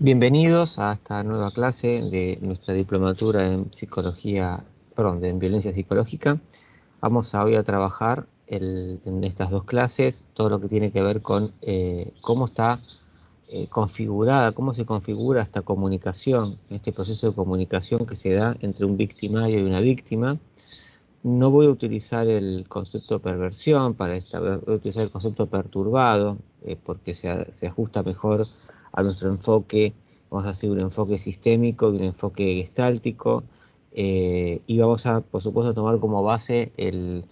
Bienvenidos a esta nueva clase de nuestra diplomatura en psicología, perdón, en violencia psicológica. Vamos hoy a trabajar en estas dos clases todo lo que tiene que ver con cómo está configurada, cómo se configura esta comunicación, este proceso de comunicación que se da entre un victimario y una víctima. No voy a utilizar el concepto de perversión para esta vez, voy a utilizar el concepto perturbado, porque se ajusta mejor a nuestro enfoque. Vamos a hacer un enfoque sistémico y un enfoque gestáltico, y vamos a, por supuesto, tomar como base el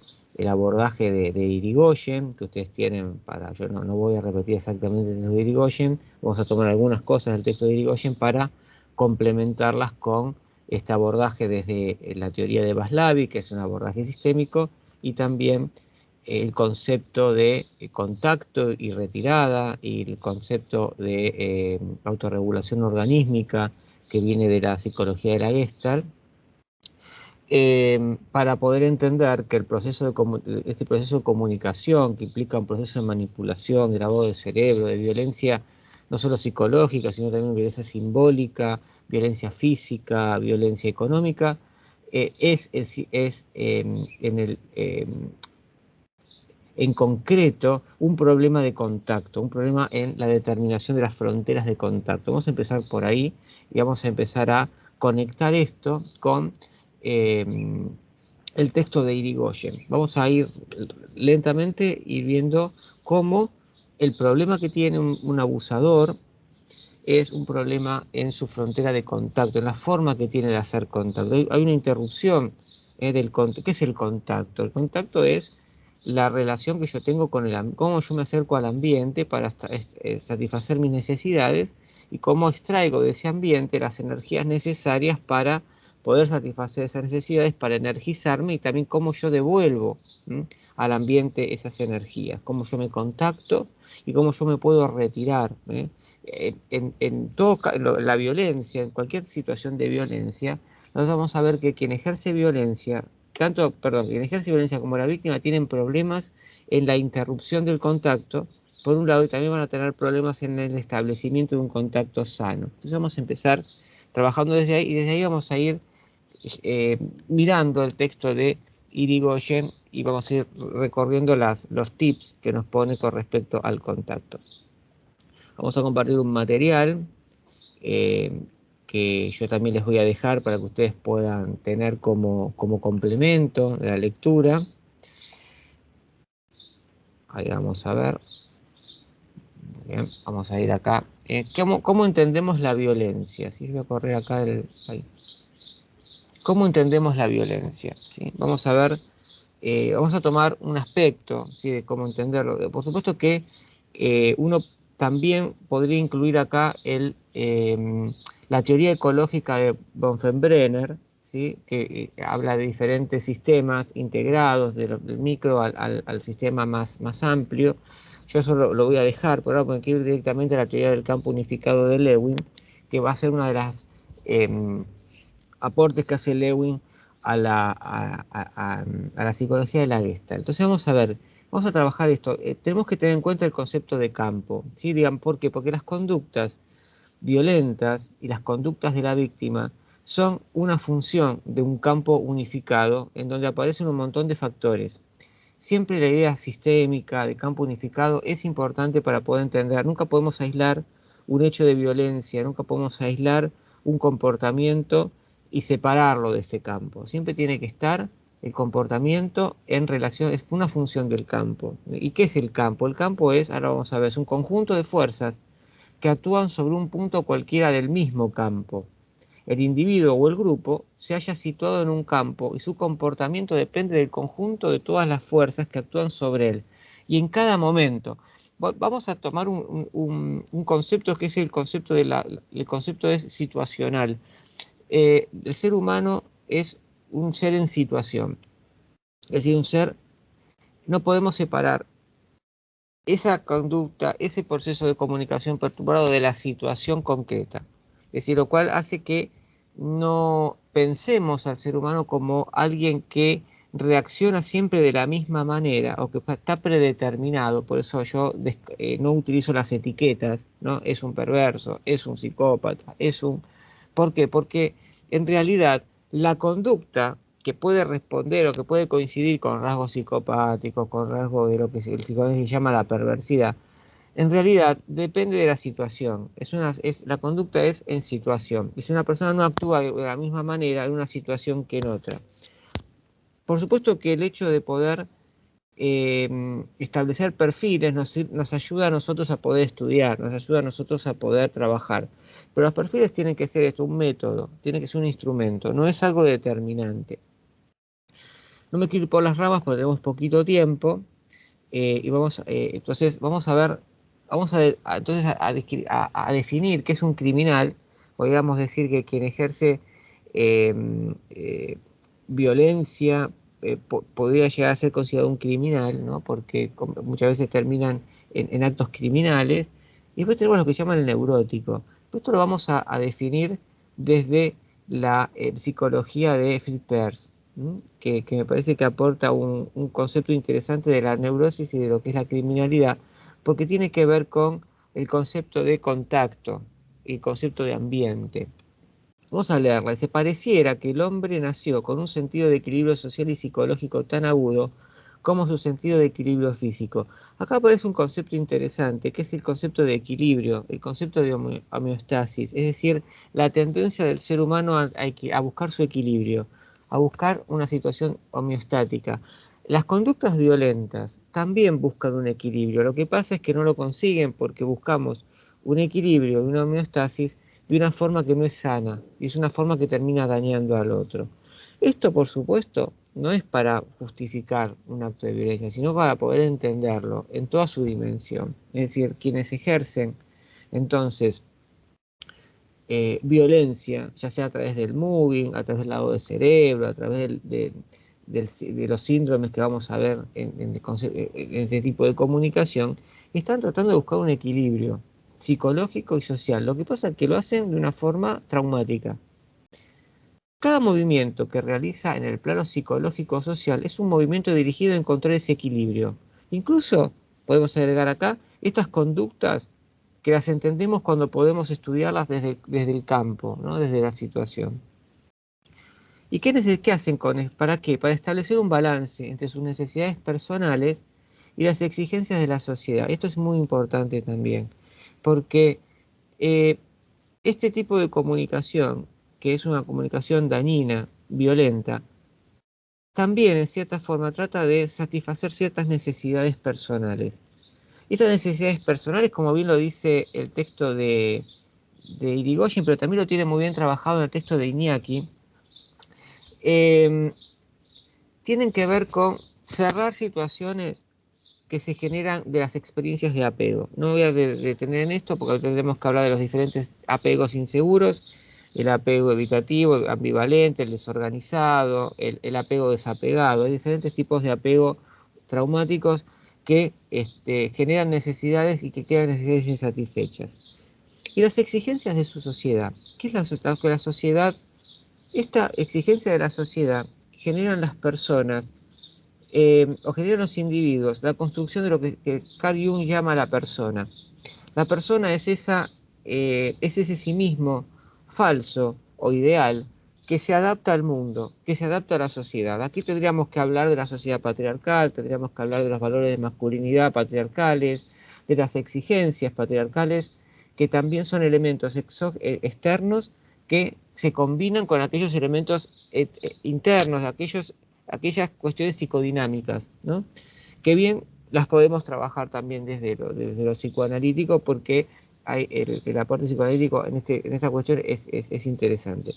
abordaje de Irigoyen, que ustedes tienen para, yo no voy a repetir exactamente el texto de Irigoyen, vamos a tomar algunas cosas del texto de Irigoyen para complementarlas con este abordaje desde la teoría de Vaslavic, que es un abordaje sistémico, y también el concepto de contacto y retirada, y el concepto de autorregulación organísmica, que viene de la psicología de la Gestalt, para poder entender que este proceso de comunicación, que implica un proceso de manipulación, de lavado de cerebro, de violencia no solo psicológica, sino también violencia simbólica, violencia física, violencia económica, en concreto un problema de contacto, un problema en la determinación de las fronteras de contacto. Vamos a empezar por ahí y vamos a empezar a conectar esto con el texto de Irigoyen. Vamos a ir lentamente y viendo cómo el problema que tiene un abusador es un problema en su frontera de contacto, en la forma que tiene de hacer contacto. Hay una interrupción del contacto. ¿Qué es el contacto? El contacto es la relación que yo tengo con cómo yo me acerco al ambiente para satisfacer mis necesidades, y cómo extraigo de ese ambiente las energías necesarias para poder satisfacer esas necesidades, para energizarme, y también cómo yo devuelvo al ambiente esas energías, cómo yo me contacto y cómo yo me puedo retirar. En la violencia, en cualquier situación de violencia, nosotros vamos a ver que quien ejerce violencia, quien ejerce violencia como la víctima, tienen problemas en la interrupción del contacto, por un lado, y también van a tener problemas en el establecimiento de un contacto sano. Entonces vamos a empezar trabajando desde ahí, y desde ahí vamos a ir mirando el texto de Irigoyen, y vamos a ir recorriendo los tips que nos pone con respecto al contacto. Vamos a compartir un material que yo también les voy a dejar para que ustedes puedan tener como complemento de la lectura. Ahí vamos a ver. Bien, vamos a ir acá. ¿Cómo entendemos la violencia? Si yo voy a correr acá ahí. ¿Cómo entendemos la violencia? ¿Sí? Vamos a ver, vamos a tomar un aspecto, ¿sí?, de cómo entenderlo. Por supuesto que uno también podría incluir acá la teoría ecológica de Bronfenbrenner, ¿sí?, que habla de diferentes sistemas integrados, del micro al sistema más amplio. Yo eso lo voy a dejar por ahora, porque quiero ir directamente a la teoría del campo unificado de Lewin, que va a ser una de las aportes que hace Lewin a la psicología de la Gestalt. Entonces vamos a ver, vamos a trabajar esto. Tenemos que tener en cuenta el concepto de campo, ¿sí? Digan, ¿por qué? Porque las conductas violentas y las conductas de la víctima son una función de un campo unificado en donde aparecen un montón de factores. Siempre la idea sistémica de campo unificado es importante para poder entender. Nunca podemos aislar un hecho de violencia, nunca podemos aislar un comportamiento y separarlo de ese campo. Siempre tiene que estar el comportamiento en relación, es una función del campo. ¿Y qué es el campo? El campo es, ahora vamos a ver, es un conjunto de fuerzas que actúan sobre un punto cualquiera del mismo campo. El individuo o el grupo se haya situado en un campo y su comportamiento depende del conjunto de todas las fuerzas que actúan sobre él. Y en cada momento, vamos a tomar un concepto que es el concepto el concepto es situacional. El ser humano es un ser en situación. Es decir, no podemos separar esa conducta, ese proceso de comunicación perturbado de la situación concreta. Es decir, lo cual hace que no pensemos al ser humano como alguien que reacciona siempre de la misma manera o que está predeterminado, por eso yo no utilizo las etiquetas, ¿no? Es un perverso, es un psicópata, es un... ¿Por qué? Porque en realidad la conducta que puede responder o que puede coincidir con rasgos psicopáticos, con rasgos de lo que el psicoanálisis llama la perversidad, en realidad depende de la situación. La conducta es en situación. Y si una persona no actúa de la misma manera en una situación que en otra. Por supuesto que el hecho de poder establecer perfiles nos ayuda a nosotros a poder estudiar, nos ayuda a nosotros a poder trabajar. Pero los perfiles tienen que ser esto, un método, tiene que ser un instrumento, no es algo determinante. No me quiero ir por las ramas porque tenemos poquito tiempo y entonces vamos a ver, entonces a definir qué es un criminal. Podríamos decir que quien ejerce eh, eh, violencia podría llegar a ser considerado un criminal, ¿no? Porque muchas veces terminan en actos criminales. Y después tenemos lo que se llama el neurótico. Esto lo vamos a definir desde la psicología de Fritz Perls, que me parece que aporta un concepto interesante de la neurosis y de lo que es la criminalidad, porque tiene que ver con el concepto de contacto y el concepto de ambiente. Vamos a leerla. Se pareciera que el hombre nació con un sentido de equilibrio social y psicológico tan agudo como su sentido de equilibrio físico. Acá aparece un concepto interesante, que es el concepto de equilibrio, el concepto de homeostasis, es decir, la tendencia del ser humano a buscar su equilibrio, a buscar una situación homeostática. Las conductas violentas también buscan un equilibrio. Lo que pasa es que no lo consiguen porque buscamos un equilibrio y una homeostasis de una forma que no es sana, y es una forma que termina dañando al otro. Esto, por supuesto, no es para justificar un acto de violencia, sino para poder entenderlo en toda su dimensión. Es decir, quienes ejercen entonces violencia, ya sea a través del moving, a través del lavado de cerebro, a través de los síndromes que vamos a ver en este tipo de comunicación, están tratando de buscar un equilibrio psicológico y social. Lo que pasa es que lo hacen de una forma traumática. Cada movimiento que realiza en el plano psicológico social es un movimiento dirigido a encontrar ese equilibrio. Incluso, podemos agregar acá, estas conductas que las entendemos cuando podemos estudiarlas desde el campo, ¿no? Desde la situación. ¿Y qué hacen para qué? Para establecer un balance entre sus necesidades personales y las exigencias de la sociedad. Esto es muy importante también, porque eh, este tipo de comunicación, que es una comunicación dañina, violenta, también en cierta forma trata de satisfacer ciertas necesidades personales. Estas necesidades personales, como bien lo dice el texto de Irigoyen, pero también lo tiene muy bien trabajado en el texto de Iñaki, eh, tienen que ver con cerrar situaciones que se generan de las experiencias de apego. No voy a detener en esto porque tendremos que hablar de los diferentes apegos inseguros, el apego evitativo, el ambivalente, el desorganizado, el apego desapegado. Hay diferentes tipos de apego traumáticos que generan necesidades y que quedan necesidades insatisfechas. Y las exigencias de su sociedad. ¿Qué es la sociedad? Esta exigencia de la sociedad generan las personas o generan los individuos la construcción de lo que Carl Jung llama la persona. La persona es ese sí mismo falso o ideal que se adapta al mundo, que se adapta a la sociedad. Aquí tendríamos que hablar de la sociedad patriarcal, tendríamos que hablar de los valores de masculinidad patriarcales, de las exigencias patriarcales, que también son elementos externos que se combinan con aquellos elementos internos, aquellas cuestiones psicodinámicas, ¿no? Que bien las podemos trabajar también desde lo psicoanalítico, porque el aporte psicoanalítico en esta cuestión es interesante.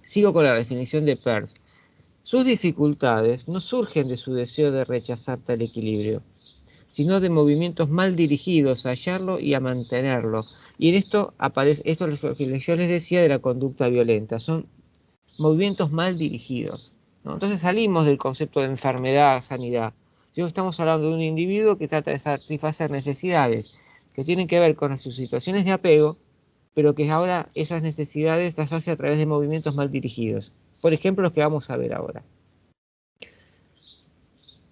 Sigo con la definición de Peirce. Sus dificultades no surgen de su deseo de rechazar tal equilibrio, sino de movimientos mal dirigidos a hallarlo y a mantenerlo. Y en esto aparece, esto es lo que yo les decía de la conducta violenta, son movimientos mal dirigidos, ¿no? Entonces salimos del concepto de enfermedad, sanidad, sino que estamos hablando de un individuo que trata de satisfacer necesidades que tienen que ver con sus situaciones de apego, pero que ahora esas necesidades las hace a través de movimientos mal dirigidos. Por ejemplo, los que vamos a ver ahora.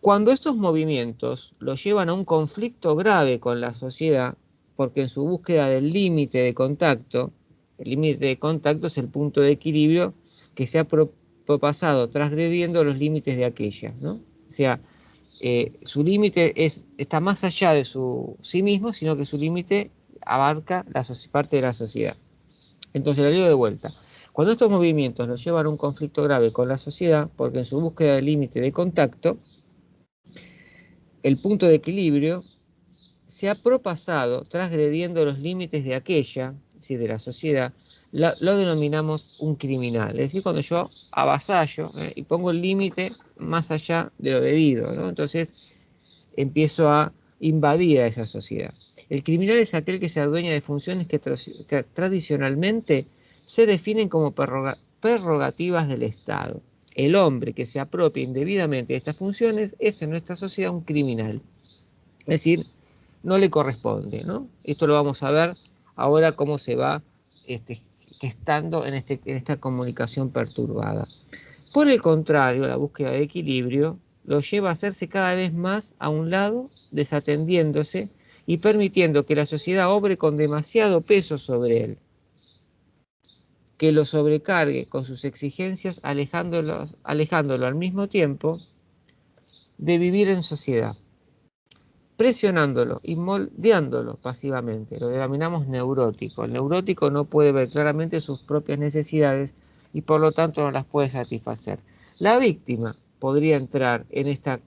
Cuando estos movimientos los llevan a un conflicto grave con la sociedad, porque en su búsqueda del límite de contacto, el límite de contacto es el punto de equilibrio que se ha propasado transgrediendo los límites de aquella, ¿no? O sea, su límite está más allá de sí mismo, sino que su límite abarca parte de la sociedad. Entonces, la leo de vuelta. Cuando estos movimientos los llevan a un conflicto grave con la sociedad, porque en su búsqueda del límite de contacto, el punto de equilibrio se ha propasado transgrediendo los límites de aquella, es decir, de la sociedad, lo denominamos un criminal. Es decir, cuando yo avasallo y pongo el límite más allá de lo debido, ¿no? Entonces empiezo a invadir a esa sociedad. El criminal es aquel que se adueña de funciones que tradicionalmente se definen como prerrogativas del Estado. El hombre que se apropia indebidamente de estas funciones es en nuestra sociedad un criminal. Es decir, no le corresponde, ¿no? Esto lo vamos a ver ahora cómo se va gestando en esta comunicación perturbada. Por el contrario, la búsqueda de equilibrio lo lleva a hacerse cada vez más a un lado, desatendiéndose y permitiendo que la sociedad obre con demasiado peso sobre él, que lo sobrecargue con sus exigencias, alejándolo al mismo tiempo de vivir en sociedad, presionándolo y moldeándolo pasivamente. Lo denominamos neurótico. El neurótico no puede ver claramente sus propias necesidades y por lo tanto no las puede satisfacer. La víctima podría entrar en esta,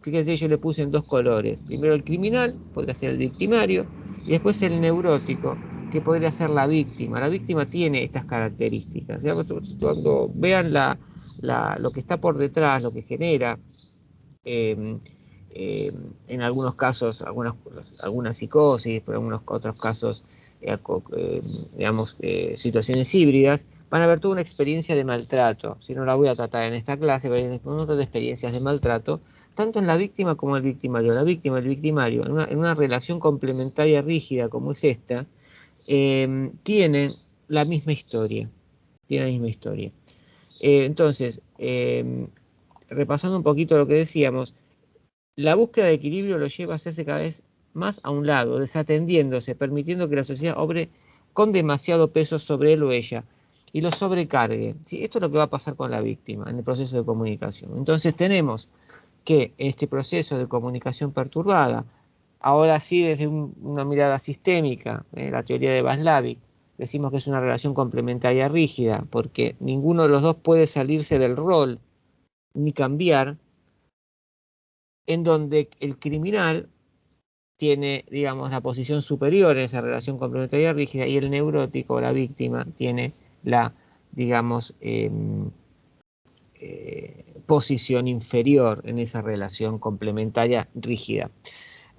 fíjense, yo le puse en dos colores. Primero el criminal, podría ser el victimario, y después el neurótico, que podría ser la víctima. La víctima tiene estas características. Cuando vean lo que está por detrás, lo que genera, en algunos casos, algunas psicosis, pero en algunos otros casos, digamos, situaciones híbridas, van a haber toda una experiencia de maltrato. Si no la voy a tratar en esta clase, pero hay un montón de experiencias de maltrato, tanto en la víctima como el victimario. La víctima y el victimario, en una relación complementaria rígida como es esta, tienen la misma historia. Entonces, repasando un poquito lo que decíamos, la búsqueda de equilibrio lo lleva a hacerse cada vez más a un lado, desatendiéndose, permitiendo que la sociedad obre con demasiado peso sobre él o ella y lo sobrecargue. ¿Sí? Esto es lo que va a pasar con la víctima en el proceso de comunicación. Entonces tenemos que este proceso de comunicación perturbada, ahora sí desde una mirada sistémica, la teoría de Václavic, decimos que es una relación complementaria rígida, porque ninguno de los dos puede salirse del rol ni cambiar, en donde el criminal tiene, digamos, la posición superior en esa relación complementaria rígida y el neurótico, la víctima, tiene la, digamos, posición inferior en esa relación complementaria rígida.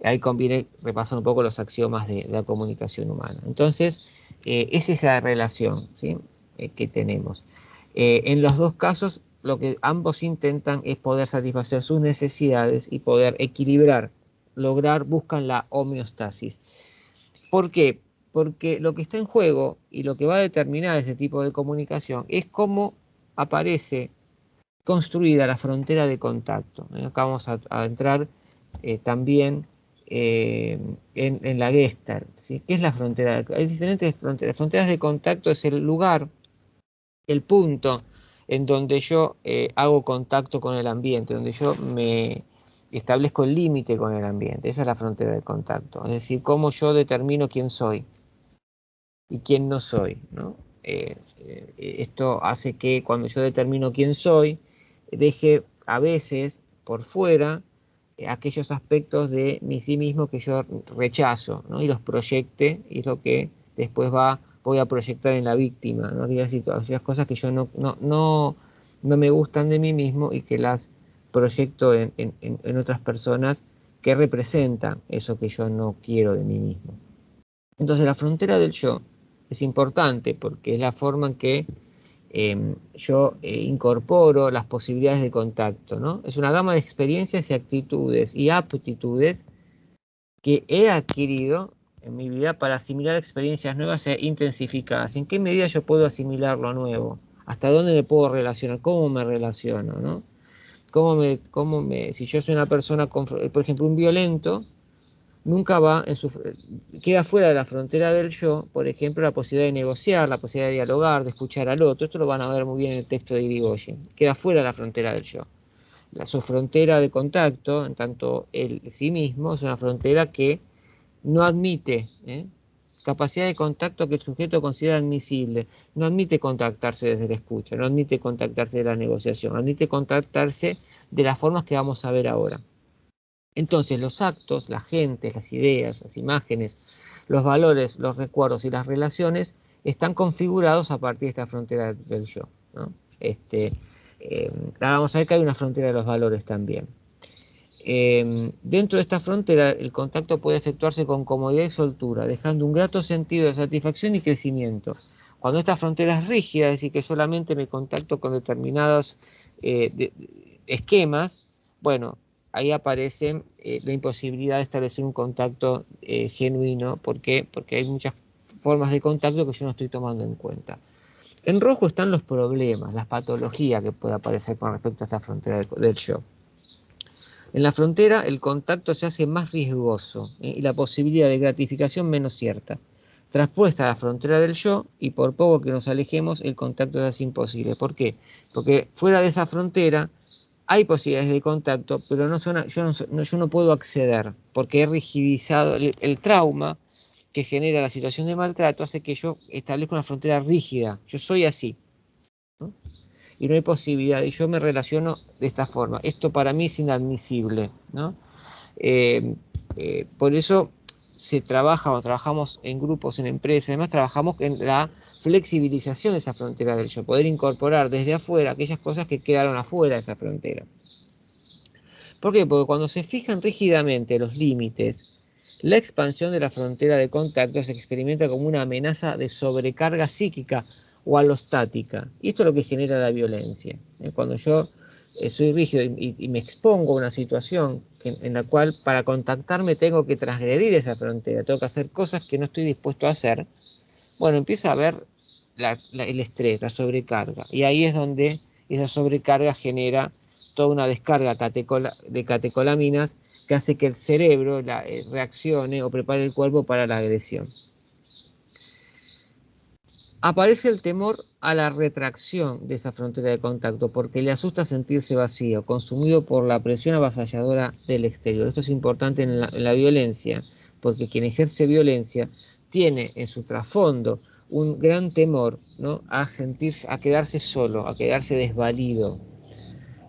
Ahí conviene repasar un poco los axiomas de la comunicación humana. Entonces, es esa relación, ¿sí? Que tenemos. En los dos casos, lo que ambos intentan es poder satisfacer sus necesidades y poder equilibrar, buscan la homeostasis. ¿Por qué? Porque lo que está en juego y lo que va a determinar ese tipo de comunicación es cómo aparece construida la frontera de contacto. Acá vamos a entrar también en la Gestalt, ¿sí? ¿Qué es la frontera? Hay diferentes fronteras. Fronteras de contacto es el lugar, el punto en donde yo hago contacto con el ambiente, donde yo me establezco el límite con el ambiente. Esa es la frontera de contacto. Es decir, cómo yo determino quién soy y quién no soy, ¿no? Esto hace que cuando yo determino quién soy, deje a veces por fuera aquellos aspectos de mi sí mismo que yo rechazo, ¿no? Y los proyecte, y es lo que después voy a proyectar en la víctima, ¿no? Digo así, aquellas cosas que yo no me gustan de mí mismo y que las proyecto en otras personas que representan eso que yo no quiero de mí mismo. Entonces la frontera del yo es importante porque es la forma en que yo incorporo las posibilidades de contacto, ¿no? Es una gama de experiencias y actitudes y aptitudes que he adquirido en mi vida para asimilar experiencias nuevas e intensificadas. ¿En qué medida yo puedo asimilar lo nuevo? ¿Hasta dónde me puedo relacionar? ¿Cómo me relaciono? ¿No? Si yo soy una persona, por ejemplo, un violento, nunca queda fuera de la frontera del yo, por ejemplo, la posibilidad de negociar, la posibilidad de dialogar, de escuchar al otro. Esto lo van a ver muy bien en el texto de Irigoyen. Queda fuera de la frontera del yo. Su frontera de contacto, en tanto él sí mismo, es una frontera que no admite capacidad de contacto que el sujeto considera admisible. No admite contactarse desde la escucha, no admite contactarse de la negociación, admite contactarse de las formas que vamos a ver ahora. Entonces, los actos, la gente, las ideas, las imágenes, los valores, los recuerdos y las relaciones están configurados a partir de esta frontera del yo, ¿no? Ahora vamos a ver que hay una frontera de los valores también. Dentro de esta frontera, el contacto puede efectuarse con comodidad y soltura, dejando un grato sentido de satisfacción y crecimiento. Cuando esta frontera es rígida, es decir, que solamente me contacto con determinados esquemas, bueno, ahí aparece la imposibilidad de establecer un contacto genuino. ¿Por qué? Porque hay muchas formas de contacto que yo no estoy tomando en cuenta. En rojo están los problemas, las patologías que puede aparecer con respecto a esta frontera del yo. En la frontera el contacto se hace más riesgoso y la posibilidad de gratificación menos cierta. Traspuesta a la frontera del yo, y por poco que nos alejemos, el contacto se hace imposible. ¿Por qué? Porque fuera de esa frontera hay posibilidades de contacto, pero yo no puedo acceder, porque he rigidizado el trauma que genera la situación de maltrato, hace que yo establezca una frontera rígida. Yo soy así, ¿no? Y no hay posibilidad, y yo me relaciono de esta forma. Esto para mí es inadmisible, ¿no? Por eso trabajamos en grupos, en empresas, además trabajamos en la flexibilización de esa frontera del yo, poder incorporar desde afuera aquellas cosas que quedaron afuera de esa frontera. ¿Por qué? Porque cuando se fijan rígidamente los límites, la expansión de la frontera de contacto se experimenta como una amenaza de sobrecarga psíquica o alostática. Y esto es lo que genera la violencia. Cuando yo soy rígido y me expongo a una situación en la cual para contactarme tengo que transgredir esa frontera, tengo que hacer cosas que no estoy dispuesto a hacer, bueno, empieza a haber el estrés, la sobrecarga. Y ahí es donde esa sobrecarga genera toda una descarga de catecolaminas que hace que el cerebro reaccione o prepare el cuerpo para la agresión. Aparece el temor a la retracción de esa frontera de contacto porque le asusta sentirse vacío, consumido por la presión avasalladora del exterior. Esto es importante en la violencia, porque quien ejerce violencia tiene en su trasfondo un gran temor, ¿no?, a quedarse solo, a quedarse desvalido.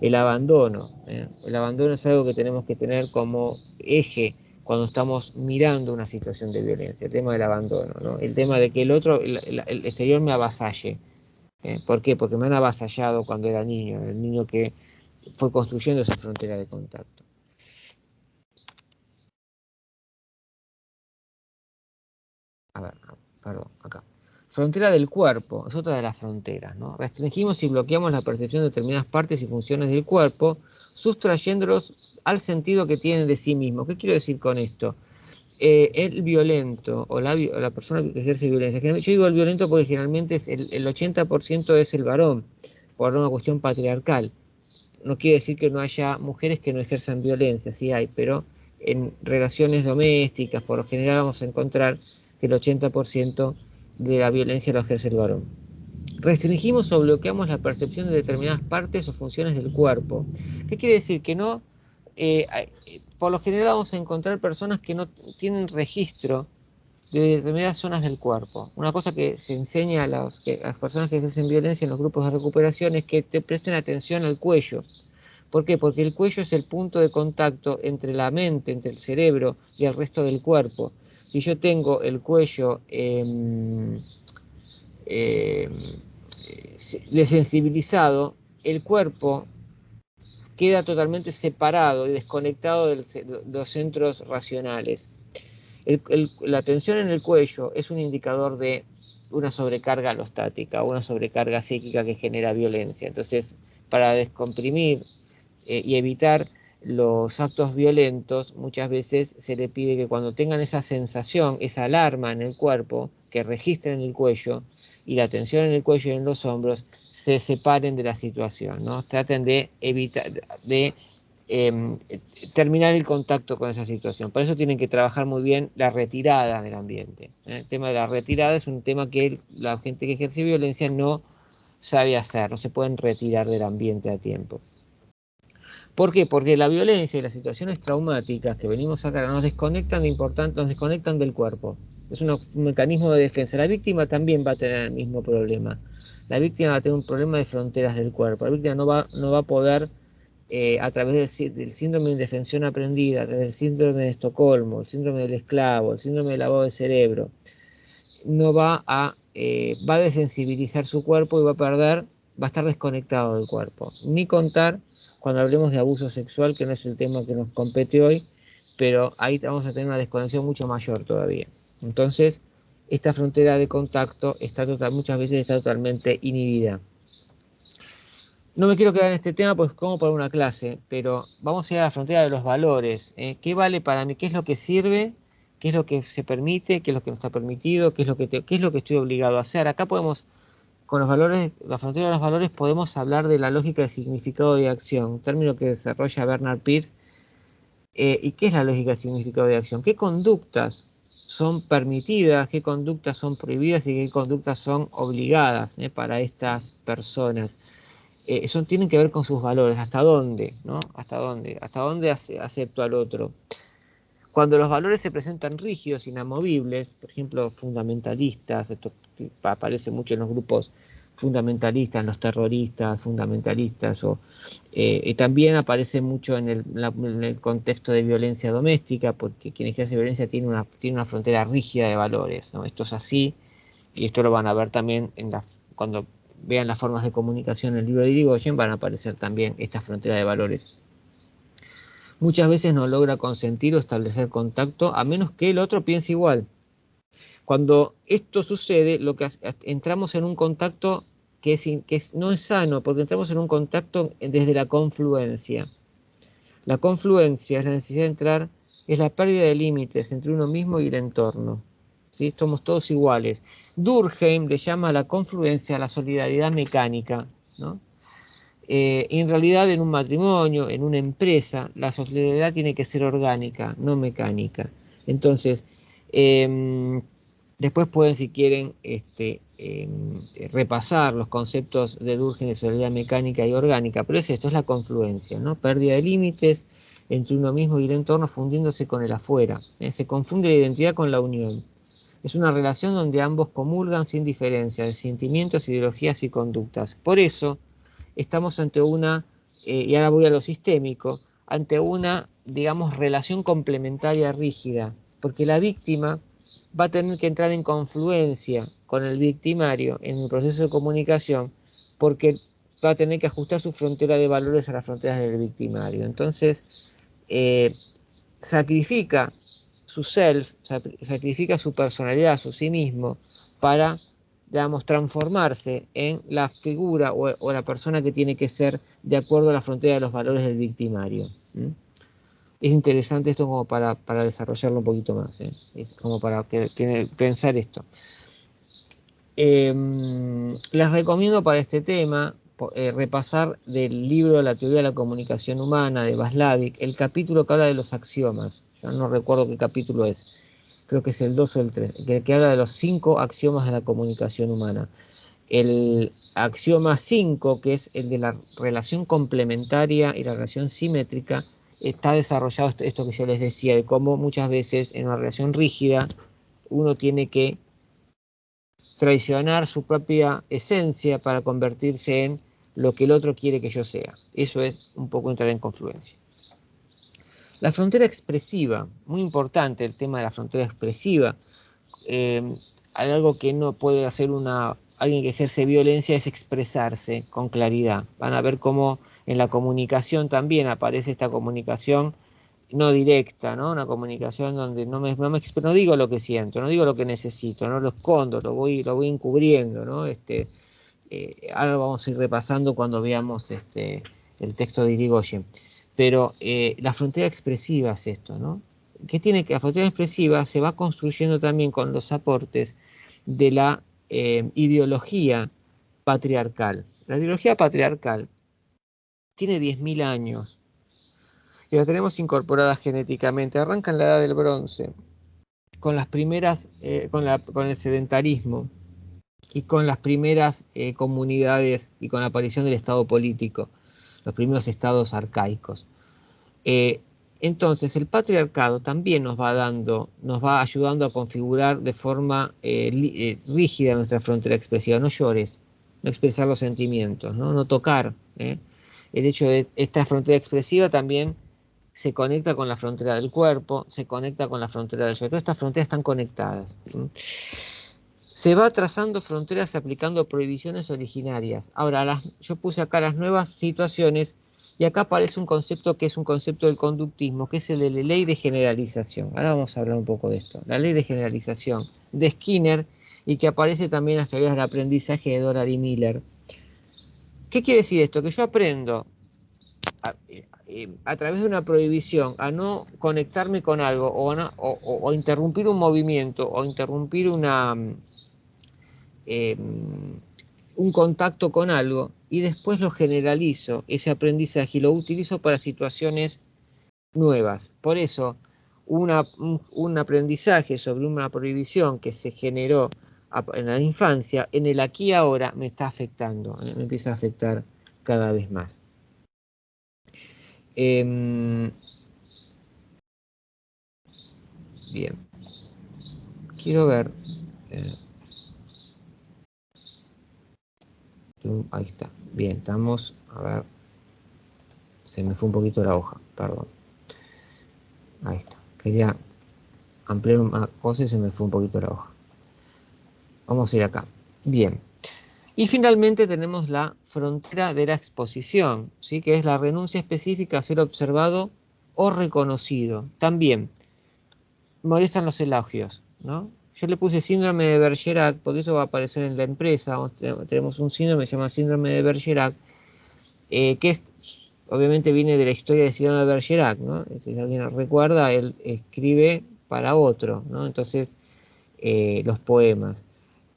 El abandono es algo que tenemos que tener como eje cuando estamos mirando una situación de violencia, el tema del abandono, ¿no? El tema de que el otro, el exterior me avasalle. ¿Por qué? Porque me han avasallado cuando era niño, el niño que fue construyendo esa frontera de contacto. A ver, perdón, acá. Frontera del cuerpo, es otra de las fronteras, ¿no? Restringimos y bloqueamos la percepción de determinadas partes y funciones del cuerpo, sustrayéndolos al sentido que tienen de sí mismos. ¿Qué quiero decir con esto? El violento o la persona que ejerce violencia. Yo digo el violento porque generalmente el 80% es el varón, por una cuestión patriarcal. No quiere decir que no haya mujeres que no ejerzan violencia, sí hay, pero en relaciones domésticas, por lo general vamos a encontrar que el 80% de la violencia lo ejerce el varón. Restringimos o bloqueamos la percepción de determinadas partes o funciones del cuerpo. ¿Qué quiere decir? Que no, por lo general vamos a encontrar personas que no tienen registro de determinadas zonas del cuerpo. Una cosa que se enseña a las personas que ejercen violencia en los grupos de recuperación es que te presten atención al cuello. ¿Por qué? Porque el cuello es el punto de contacto entre la mente, entre el cerebro y el resto del cuerpo. Si yo tengo el cuello desensibilizado, el cuerpo queda totalmente separado y desconectado de los centros racionales. La tensión en el cuello es un indicador de una sobrecarga alostática, una sobrecarga psíquica que genera violencia. Entonces, para descomprimir y evitar los actos violentos, muchas veces se le pide que cuando tengan esa sensación, esa alarma en el cuerpo, que registren el cuello y la tensión en el cuello y en los hombros, se separen de la situación, ¿no? Traten de evitar, de terminar el contacto con esa situación. Por eso tienen que trabajar muy bien la retirada del ambiente. El tema de la retirada es un tema que la gente que ejerce violencia no sabe hacer, no se pueden retirar del ambiente a tiempo. ¿Por qué? Porque la violencia y las situaciones traumáticas que venimos acá nos desconectan nos desconectan del cuerpo. Es un mecanismo de defensa. La víctima también va a tener el mismo problema. La víctima va a tener un problema de fronteras del cuerpo. La víctima no va a poder, a través del síndrome de indefensión aprendida, a través del síndrome de Estocolmo, el síndrome del esclavo, el síndrome del lavado de cerebro, no va a desensibilizar su cuerpo y va a estar desconectado del cuerpo. Ni contar cuando hablemos de abuso sexual, que no es el tema que nos compete hoy, pero ahí vamos a tener una desconexión mucho mayor todavía. Entonces, esta frontera de contacto muchas veces está totalmente inhibida. No me quiero quedar en este tema, pues como para una clase, pero vamos a ir a la frontera de los valores. ¿Qué vale para mí? ¿Qué es lo que sirve? ¿Qué es lo que se permite? ¿Qué es lo que no está permitido? ¿Qué es lo que estoy obligado a hacer? Acá podemos, con los valores, la frontera de los valores, podemos hablar de la lógica de significado y acción, un término que desarrolla Bernard Peirce. ¿Y qué es la lógica de significado y acción? ¿Qué conductas son permitidas, qué conductas son prohibidas y qué conductas son obligadas para estas personas? Tienen que ver con sus valores, hasta dónde, ¿no? Hasta dónde acepto al otro. Cuando los valores se presentan rígidos, inamovibles, por ejemplo, fundamentalistas, esto aparece mucho en los grupos fundamentalistas, en los terroristas fundamentalistas, y también aparece mucho en el contexto de violencia doméstica, porque quien ejerce violencia tiene una frontera rígida de valores, ¿no? Esto es así, y esto lo van a ver también cuando vean las formas de comunicación en el libro de Irigoyen, van a aparecer también esta frontera de valores. Muchas veces no logra consentir o establecer contacto a menos que el otro piense igual. Cuando esto sucede, entramos en un contacto que no es sano, porque entramos en un contacto desde la confluencia. La confluencia es la necesidad de entrar, es la pérdida de límites entre uno mismo y el entorno. ¿Sí? Somos todos iguales. Durkheim le llama a la confluencia la solidaridad mecánica, ¿no? En realidad, en un matrimonio, en una empresa, la solidaridad tiene que ser orgánica, no mecánica. Entonces, después pueden, si quieren, repasar los conceptos de Durkheim de solidaridad mecánica y orgánica, pero esto es la confluencia, ¿no? Pérdida de límites entre uno mismo y el entorno fundiéndose con el afuera. Se confunde la identidad con la unión. Es una relación donde ambos comulgan sin diferencia de sentimientos, ideologías y conductas. Por eso, estamos ante y ahora voy a lo sistémico, ante una, digamos, relación complementaria rígida, porque la víctima va a tener que entrar en confluencia con el victimario en el proceso de comunicación, porque va a tener que ajustar su frontera de valores a las fronteras del victimario. Entonces, sacrifica su self, sacrifica su personalidad, su sí mismo, para, digamos, transformarse en la figura o la persona que tiene que ser de acuerdo a la frontera de los valores del victimario. Es interesante esto como para desarrollarlo un poquito más, es como para pensar esto. Les recomiendo para este tema repasar del libro La teoría de la comunicación humana de Václavic el capítulo que habla de los axiomas. Yo no recuerdo qué capítulo es, creo que es el 2 o el 3, que habla de los 5 axiomas de la comunicación humana. El axioma 5, que es el de la relación complementaria y la relación simétrica, está desarrollado esto que yo les decía, de cómo muchas veces en una relación rígida uno tiene que traicionar su propia esencia para convertirse en lo que el otro quiere que yo sea. Eso es un poco entrar en confluencia. La frontera expresiva, muy importante el tema de la frontera expresiva. Algo que no puede hacer alguien que ejerce violencia es expresarse con claridad. Van a ver cómo en la comunicación también aparece esta comunicación no directa, ¿no? Una comunicación donde no digo lo que siento, no digo lo que necesito, no lo escondo, lo voy encubriendo, ¿no? Ahora vamos a ir repasando cuando veamos el texto de Irigoyen. Pero la frontera expresiva es esto, ¿no? ¿Qué tiene que la frontera expresiva se va construyendo también con los aportes de la ideología patriarcal? La ideología patriarcal tiene 10.000 años y la tenemos incorporada genéticamente. Arranca en la edad del bronce, con las primeras, con el sedentarismo y con las primeras comunidades y con la aparición del Estado político, los primeros estados arcaicos. Entonces el patriarcado también nos va ayudando a configurar de forma rígida nuestra frontera expresiva. No llores, no expresar los sentimientos, no tocar. El hecho de esta frontera expresiva también se conecta con la frontera del cuerpo, se conecta con la frontera del yo. Todas estas fronteras están conectadas. Se va trazando fronteras aplicando prohibiciones originarias. Ahora, yo puse acá las nuevas situaciones y acá aparece un concepto que es un concepto del conductismo, que es el de la ley de generalización. Ahora vamos a hablar un poco de esto. La ley de generalización de Skinner y que aparece también en las teorías del aprendizaje de Dollard y Miller. ¿Qué quiere decir esto? Que yo aprendo a través de una prohibición a no conectarme con algo o interrumpir un movimiento o interrumpir un contacto con algo y después lo generalizo, ese aprendizaje, y lo utilizo para situaciones nuevas. Por eso, un aprendizaje sobre una prohibición que se generó en la infancia, en el aquí y ahora me está afectando, me empieza a afectar cada vez más. Bien. Quiero ver. Ahí está. Bien, estamos. A ver. Se me fue un poquito la hoja, perdón. Ahí está. Quería ampliar una cosa y se me fue un poquito la hoja. Vamos a ir acá. Bien. Y finalmente tenemos la frontera de la exposición, ¿sí? Que es la renuncia específica a ser observado o reconocido. También molestan los elogios, ¿no? Yo le puse síndrome de Bergerac porque eso va a aparecer en la empresa. Tenemos un síndrome que se llama síndrome de Bergerac, que obviamente viene de la historia de síndrome de Bergerac, ¿no? Si alguien recuerda, él escribe para otro, ¿no? Entonces, los poemas.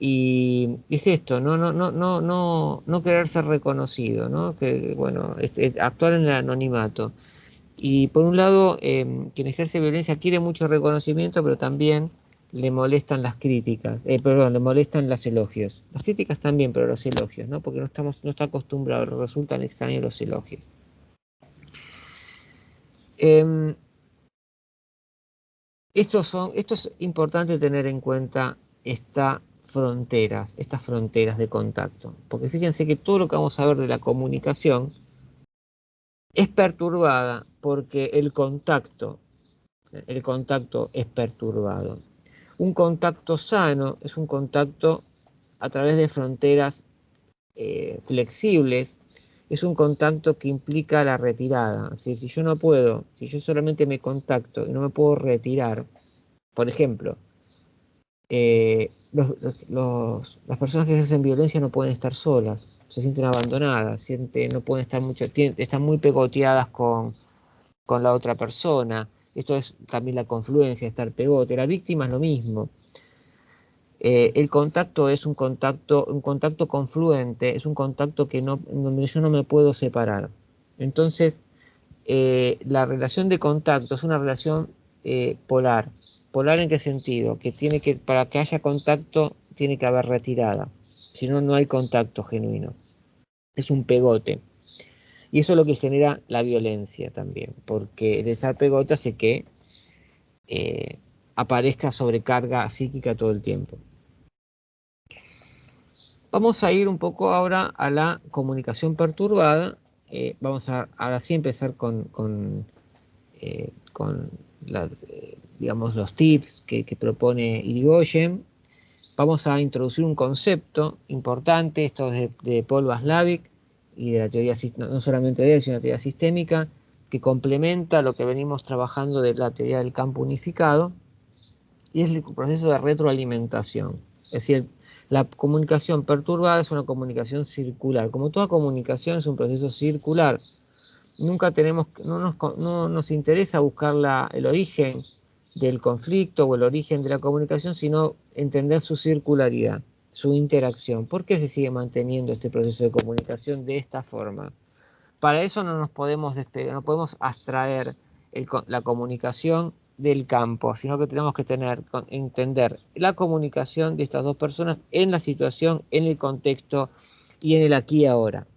Y es esto, no querer ser reconocido, ¿no? Que, bueno, actuar en el anonimato. Y por un lado, quien ejerce violencia quiere mucho reconocimiento, pero también le molestan las críticas, le molestan los elogios. Las críticas también, pero los elogios, ¿no? Porque no está acostumbrado, le resultan extraños los elogios. Esto es importante tener en cuenta estas fronteras de contacto, porque fíjense que todo lo que vamos a ver de la comunicación es perturbada porque el contacto es perturbado. Un contacto sano es un contacto a través de fronteras flexibles, es un contacto que implica la retirada. Es decir, si yo solamente me contacto y no me puedo retirar, por ejemplo, las personas que ejercen violencia no pueden estar solas, se sienten abandonadas, no pueden estar están muy pegoteadas con la otra persona. Esto es también la confluencia, estar pegote. La víctima es lo mismo. El contacto es un contacto confluente, es un contacto donde yo no me puedo separar. Entonces, la relación de contacto es una relación polar. ¿Polar en qué sentido? Para que haya contacto tiene que haber retirada. Si no, no hay contacto genuino. Es un pegote. Y eso es lo que genera la violencia también, porque el estar pegote hace que aparezca sobrecarga psíquica todo el tiempo. Vamos a ir un poco ahora a la comunicación perturbada. Vamos a ahora sí empezar con digamos, los tips que propone Irigoyen. Vamos a introducir un concepto importante, esto es de Paul Watzlawick y de la teoría, no solamente de él, sino de la teoría sistémica, que complementa lo que venimos trabajando de la teoría del campo unificado, y es el proceso de retroalimentación. Es decir, la comunicación perturbada es una comunicación circular. Como toda comunicación es un proceso circular, nunca tenemos, no nos interesa buscar el origen del conflicto o el origen de la comunicación, sino entender su circularidad, su interacción. ¿Por qué se sigue manteniendo este proceso de comunicación de esta forma? Para eso no nos podemos despegar, no podemos abstraer la comunicación del campo, sino que tenemos que entender la comunicación de estas dos personas en la situación, en el contexto y en el aquí y ahora.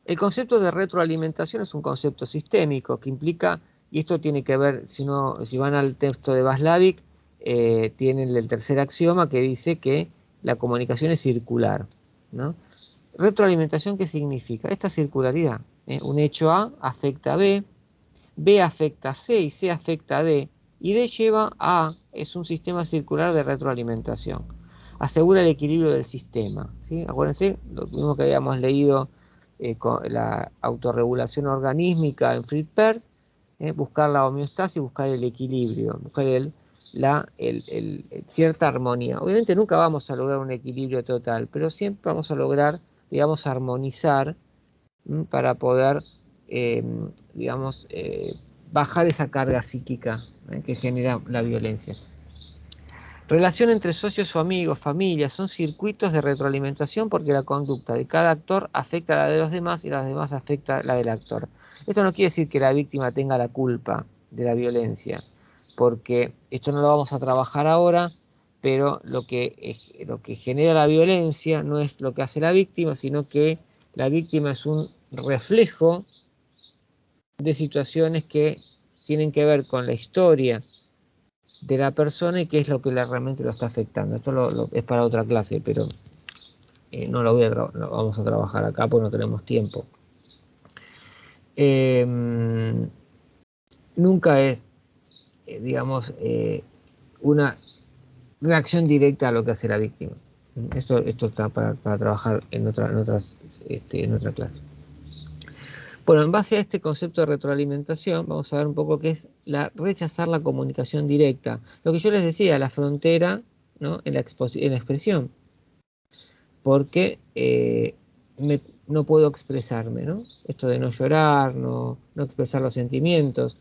El concepto de retroalimentación es un concepto sistémico que implica, y esto tiene que ver, si van al texto de Václavic, tienen el tercer axioma que dice que la comunicación es circular, ¿no? Retroalimentación, ¿qué significa? Esta circularidad. Un hecho A afecta a B, B afecta a C y C afecta a D, y D lleva a A. Es un sistema circular de retroalimentación. Asegura el equilibrio del sistema, ¿sí? Acuérdense, lo mismo que habíamos leído con la autorregulación organísmica en Fritz Perls, buscar la homeostasis, buscar el equilibrio, buscar cierta armonía. Obviamente nunca vamos a lograr un equilibrio total, pero siempre vamos a lograr, digamos, armonizar para poder, digamos, bajar esa carga psíquica que genera la violencia. Relación entre socios o amigos, familias, son circuitos de retroalimentación porque la conducta de cada actor afecta a la de los demás y la de los demás afecta a la del actor. Esto no quiere decir que la víctima tenga la culpa de la violencia, porque esto no lo vamos a trabajar ahora, pero lo que genera la violencia no es lo que hace la víctima, sino que la víctima es un reflejo de situaciones que tienen que ver con la historia de la persona y qué es lo que realmente lo está afectando. Esto es para otra clase, pero no lo vamos a trabajar acá porque no tenemos tiempo. Nunca es, digamos, una reacción directa a lo que hace la víctima. Esto está para trabajar en otra clase. Bueno, en base a este concepto de retroalimentación, vamos a ver un poco qué es rechazar la comunicación directa. Lo que yo les decía, la frontera, ¿no? en la expresión. Porque no puedo expresarme, ¿no? Esto de no llorar, no expresar los sentimientos.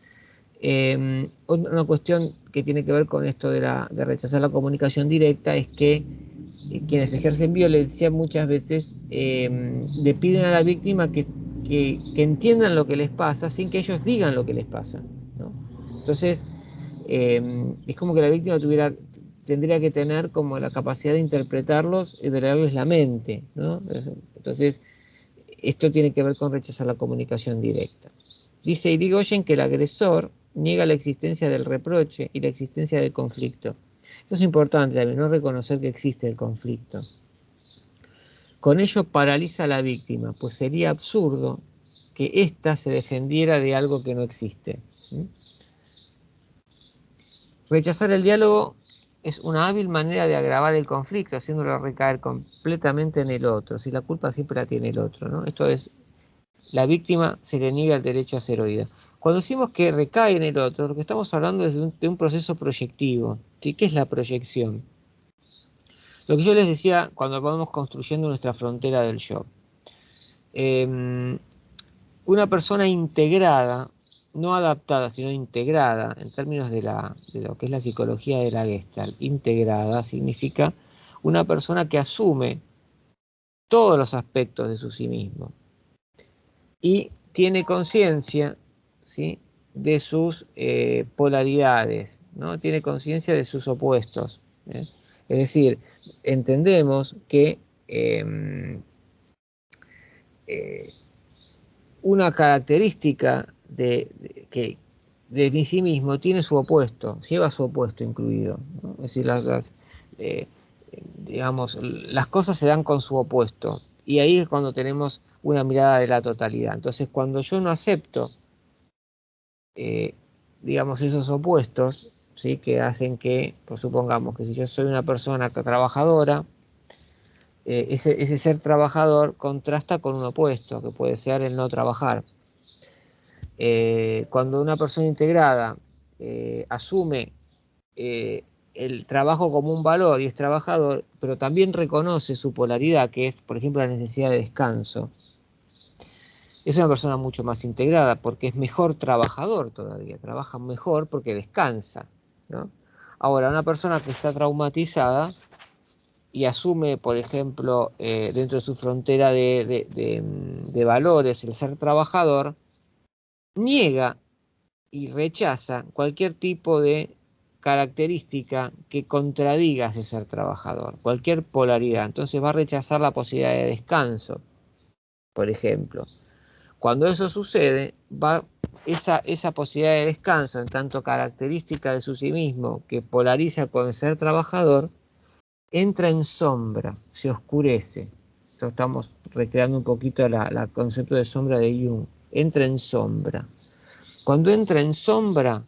Una cuestión que tiene que ver con esto de rechazar la comunicación directa es que quienes ejercen violencia muchas veces le piden a la víctima que entiendan lo que les pasa sin que ellos digan lo que les pasa, ¿no? Entonces, es como que la víctima tendría que tener como la capacidad de interpretarlos y de leerles la mente, ¿no? Entonces, esto tiene que ver con rechazar la comunicación directa. Dice Irigoyen que el agresor niega la existencia del reproche y la existencia del conflicto. Esto es importante también, no reconocer que existe el conflicto. Con ello paraliza a la víctima, pues sería absurdo que ésta se defendiera de algo que no existe. Rechazar el diálogo es una hábil manera de agravar el conflicto, haciéndolo recaer completamente en el otro. Si la culpa siempre la tiene el otro, ¿no? Esto es, la víctima se le niega el derecho a ser oída. Cuando decimos que recae en el otro, lo que estamos hablando es de un proceso proyectivo. ¿Sí? ¿Qué es la proyección? Lo que yo les decía cuando vamos construyendo nuestra frontera del yo. Una persona integrada, no adaptada, sino integrada, en términos de lo que es la psicología de la Gestalt, integrada significa una persona que asume todos los aspectos de su sí mismo y tiene conciencia, ¿sí?, de sus polaridades, ¿no? Tiene conciencia de sus opuestos. Es decir, entendemos que una característica de sí mismo tiene su opuesto, lleva su opuesto incluido, ¿no? Es decir, digamos, las cosas se dan con su opuesto, y ahí es cuando tenemos una mirada de la totalidad. Entonces, cuando yo no acepto, digamos, esos opuestos, ¿sí?, que hacen que, pues supongamos que si yo soy una persona trabajadora, ese ser trabajador contrasta con un opuesto, que puede ser el no trabajar. Cuando una persona integrada asume el trabajo como un valor y es trabajador, pero también reconoce su polaridad, que es, por ejemplo, la necesidad de descanso, Es una persona mucho más integrada porque es mejor trabajador todavía, trabaja mejor porque descansa, ¿no? Ahora, una persona que está traumatizada y asume, por ejemplo, dentro de su frontera de valores el ser trabajador, niega y rechaza cualquier tipo de característica que contradiga ese ser trabajador, cualquier polaridad. Entonces va a rechazar la posibilidad de descanso, por ejemplo. Cuando eso sucede, esa posibilidad de descanso, en tanto característica de su sí mismo, que polariza con el ser trabajador, entra en sombra, se oscurece. Esto estamos recreando un poquito el concepto de sombra de Jung. Entra en sombra. Cuando entra en sombra,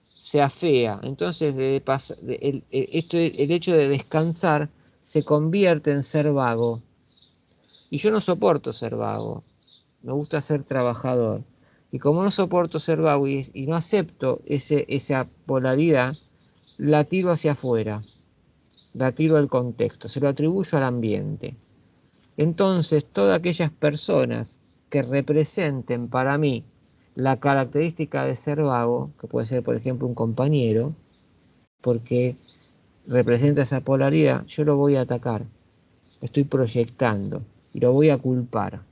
se afea. Entonces, el hecho de descansar se convierte en ser vago. Y yo no soporto ser vago. Me gusta ser trabajador. Y como no soporto ser vago y no acepto esa polaridad, la tiro hacia afuera, la tiro al contexto, se lo atribuyo al ambiente. Entonces, todas aquellas personas que representen para mí la característica de ser vago, que puede ser, por ejemplo, un compañero, porque representa esa polaridad, yo lo voy a atacar, estoy proyectando y lo voy a culpar.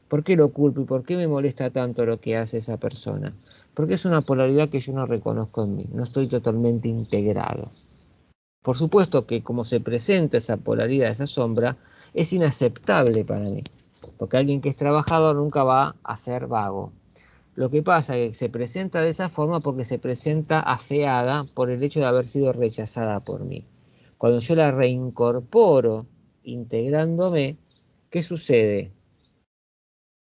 ¿Por qué lo culpo y por qué me molesta tanto lo que hace esa persona? Porque es una polaridad que yo no reconozco en mí, no estoy totalmente integrado. Por supuesto que como se presenta esa polaridad, esa sombra, es inaceptable para mí, porque alguien que es trabajador nunca va a ser vago. Lo que pasa es que se presenta de esa forma porque se presenta afeada por el hecho de haber sido rechazada por mí. Cuando yo la reincorporo integrándome, ¿qué sucede?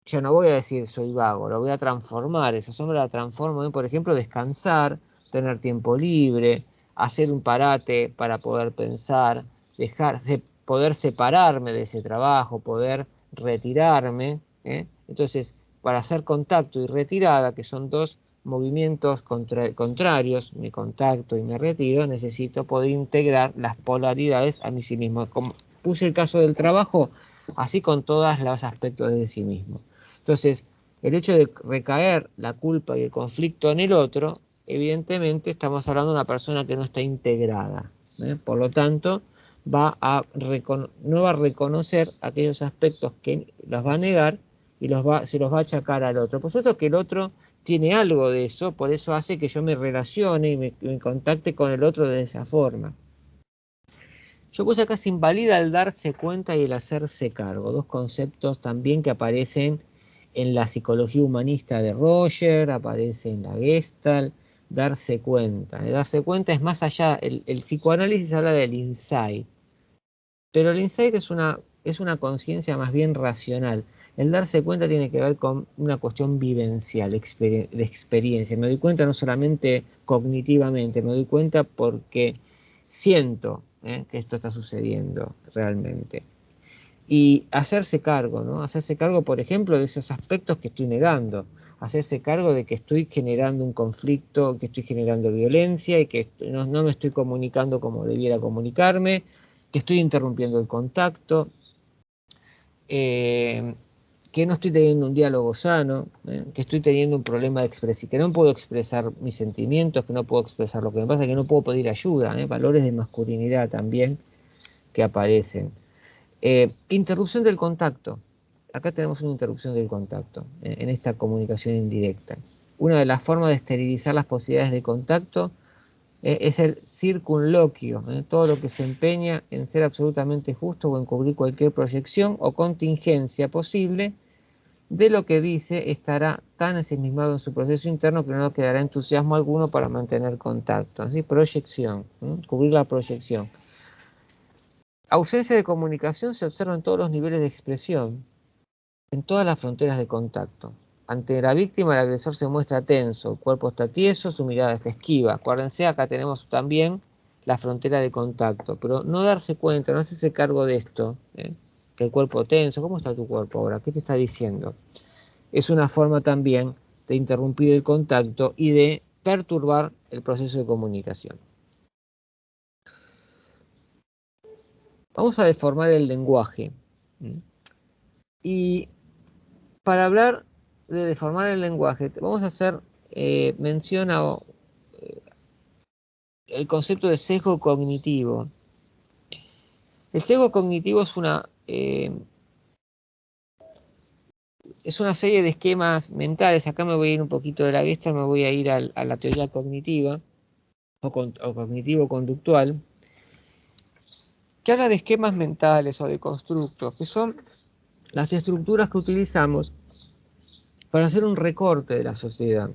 Yo no voy a decir soy vago, lo voy a transformar, esa sombra la transformo en, por ejemplo, descansar, tener tiempo libre, hacer un parate para poder pensar, poder separarme de ese trabajo, poder retirarme, ¿eh? Entonces, para hacer contacto y retirada, que son dos movimientos contrarios, me contacto y me retiro, necesito poder integrar las polaridades a mí sí mismo. Como puse el caso del trabajo, así con todos los aspectos de sí mismo. Entonces, el hecho de recaer la culpa y el conflicto en el otro, evidentemente estamos hablando de una persona que no está integrada. Por lo tanto, no va a reconocer aquellos aspectos que los va a negar y se los va a achacar al otro. Por supuesto que el otro tiene algo de eso, por eso hace que yo me relacione y me contacte con el otro de esa forma. Yo puse acá se invalida el darse cuenta y el hacerse cargo, dos conceptos también que aparecen en la psicología humanista de Roger, aparece en la Gestalt, darse cuenta. El darse cuenta es más allá, el psicoanálisis habla del insight, pero el insight es una conciencia más bien racional. El darse cuenta tiene que ver con una cuestión vivencial, de experiencia. Me doy cuenta no solamente cognitivamente, me doy cuenta porque siento que esto está sucediendo realmente. Y hacerse cargo, ¿no? Hacerse cargo, por ejemplo, de esos aspectos que estoy negando. Hacerse cargo de que estoy generando un conflicto, que estoy generando violencia y que no me estoy comunicando como debiera comunicarme, que estoy interrumpiendo el contacto, eh, que no estoy teniendo un diálogo sano, que estoy teniendo un problema de expresión, que no puedo expresar mis sentimientos, que no puedo expresar lo que me pasa, que no puedo pedir ayuda, valores de masculinidad también que aparecen. Interrupción del contacto. Acá tenemos una interrupción del contacto en esta comunicación indirecta. Una de las formas de esterilizar las posibilidades de contacto es el circunloquio, todo lo que se empeña en ser absolutamente justo o en cubrir cualquier proyección o contingencia posible de lo que dice estará tan ensimismado en su proceso interno que no quedará entusiasmo alguno para mantener contacto. Así, proyección, cubrir la proyección. Ausencia de comunicación se observa en todos los niveles de expresión, en todas las fronteras de contacto. Ante la víctima, el agresor se muestra tenso, el cuerpo está tieso, su mirada está esquiva. Acuérdense, acá tenemos también la frontera de contacto, pero no darse cuenta, no hacerse cargo de esto, que el cuerpo tenso, ¿cómo está tu cuerpo ahora? ¿Qué te está diciendo? Es una forma también de interrumpir el contacto y de perturbar el proceso de comunicación. Vamos a deformar el lenguaje. Y para hablar de deformar el lenguaje, vamos a hacer mención a el concepto de sesgo cognitivo. El sesgo cognitivo es una serie de esquemas mentales. Acá me voy a ir un poquito de la Gestalt, me voy a ir a la teoría cognitiva o cognitivo-conductual, que habla de esquemas mentales o de constructos, que son las estructuras que utilizamos para hacer un recorte de la sociedad,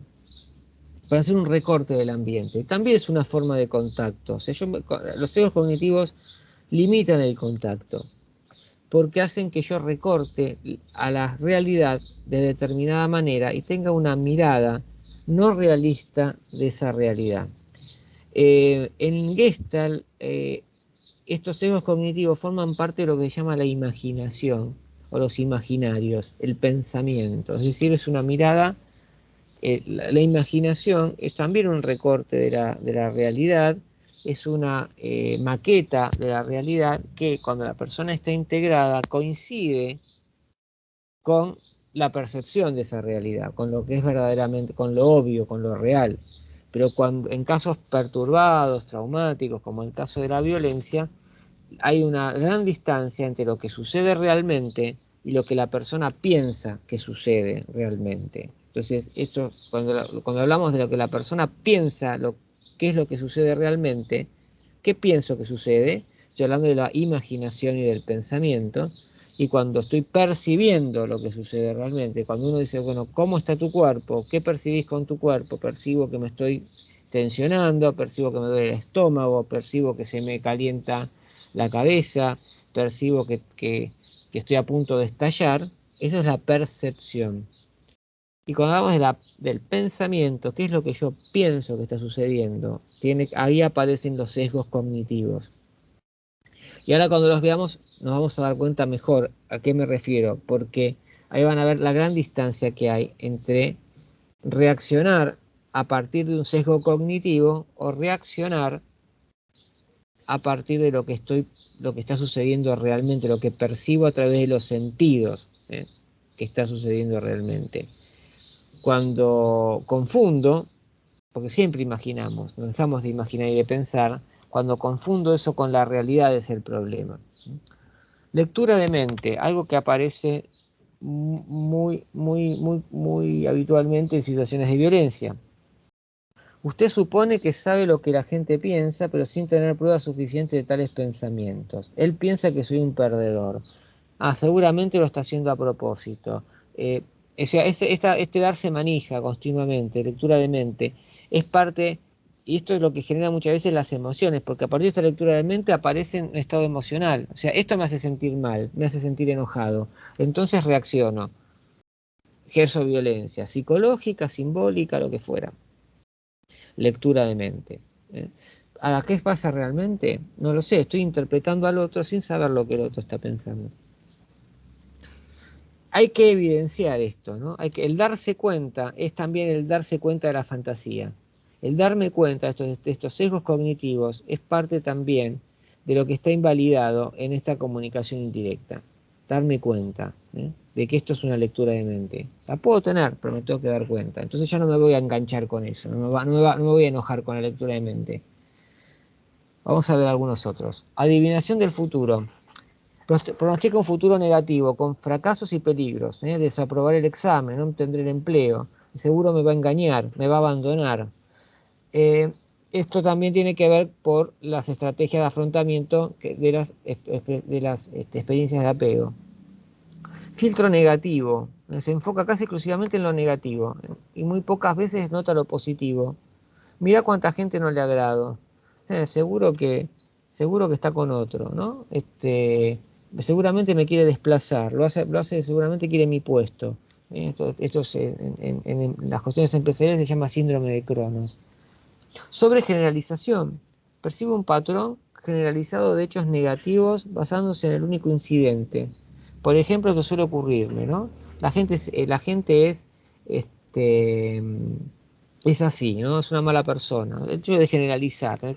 para hacer un recorte del ambiente. También es una forma de contacto. O sea, los sesgos cognitivos limitan el contacto, porque hacen que yo recorte a la realidad de determinada manera y tenga una mirada no realista de esa realidad. En Gestalt, estos sesgos cognitivos forman parte de lo que se llama la imaginación o los imaginarios, el pensamiento. Es decir, es una mirada, la imaginación es también un recorte de la realidad, es una maqueta de la realidad que cuando la persona está integrada coincide con la percepción de esa realidad, con lo que es verdaderamente, con lo obvio, con lo real. Pero cuando en casos perturbados, traumáticos, como el caso de la violencia, hay una gran distancia entre lo que sucede realmente y lo que la persona piensa que sucede realmente. Entonces, esto, cuando hablamos de lo que la persona piensa, qué es lo que sucede realmente, ¿qué pienso que sucede? Estoy hablando de la imaginación y del pensamiento. Y cuando estoy percibiendo lo que sucede realmente, cuando uno dice, bueno, ¿cómo está tu cuerpo? ¿Qué percibís con tu cuerpo? Percibo que me estoy tensionando, percibo que me duele el estómago, percibo que se me calienta la cabeza, percibo que estoy a punto de estallar. Eso es la percepción. Y cuando hablamos del pensamiento, ¿qué es lo que yo pienso que está sucediendo? Ahí aparecen los sesgos cognitivos. Y ahora cuando los veamos nos vamos a dar cuenta mejor a qué me refiero, porque ahí van a ver la gran distancia que hay entre reaccionar a partir de un sesgo cognitivo o reaccionar a partir de lo que está sucediendo realmente, lo que percibo a través de los sentidos, que está sucediendo realmente. Cuando confundo, porque siempre imaginamos, no dejamos de imaginar y de pensar, cuando confundo eso con la realidad es el problema. Lectura de mente, algo que aparece muy habitualmente en situaciones de violencia. Usted supone que sabe lo que la gente piensa, pero sin tener pruebas suficientes de tales pensamientos. Él piensa que soy un perdedor. Seguramente lo está haciendo a propósito. O sea, este darse manija continuamente, lectura de mente, es parte, y esto es lo que genera muchas veces las emociones, porque a partir de esta lectura de mente aparece un estado emocional. O sea, esto me hace sentir mal, me hace sentir enojado. Entonces reacciono, ejerzo violencia, psicológica, simbólica, lo que fuera. Lectura de mente. Ahora, ¿qué pasa realmente? No lo sé, estoy interpretando al otro sin saber lo que el otro está pensando. Hay que evidenciar esto, ¿no? El darse cuenta es también el darse cuenta de la fantasía. El darme cuenta de estos sesgos cognitivos es parte también de lo que está invalidado en esta comunicación indirecta. Darme cuenta de que esto es una lectura de mente. La puedo tener, pero me tengo que dar cuenta. Entonces ya no me voy a enganchar con eso, no me voy a enojar con la lectura de mente. Vamos a ver algunos otros. Adivinación del futuro. Pronostica un futuro negativo, con fracasos y peligros. Desaprobar el examen, no obtendré el empleo. Seguro me va a engañar, me va a abandonar. Esto también tiene que ver por las estrategias de afrontamiento de las experiencias de apego. Filtro negativo. Se enfoca casi exclusivamente en lo negativo y muy pocas veces nota lo positivo. Mira cuánta gente no le agrado. Seguro que está con otro, ¿no? Seguramente me quiere desplazar, lo hace, seguramente quiere mi puesto. Esto en las cuestiones empresariales se llama síndrome de Cronos. Sobregeneralización. Percibe un patrón generalizado de hechos negativos basándose en el único incidente. Por ejemplo, que suele ocurrirme, ¿no? La gente es así, ¿no? Es una mala persona. El hecho de generalizar, de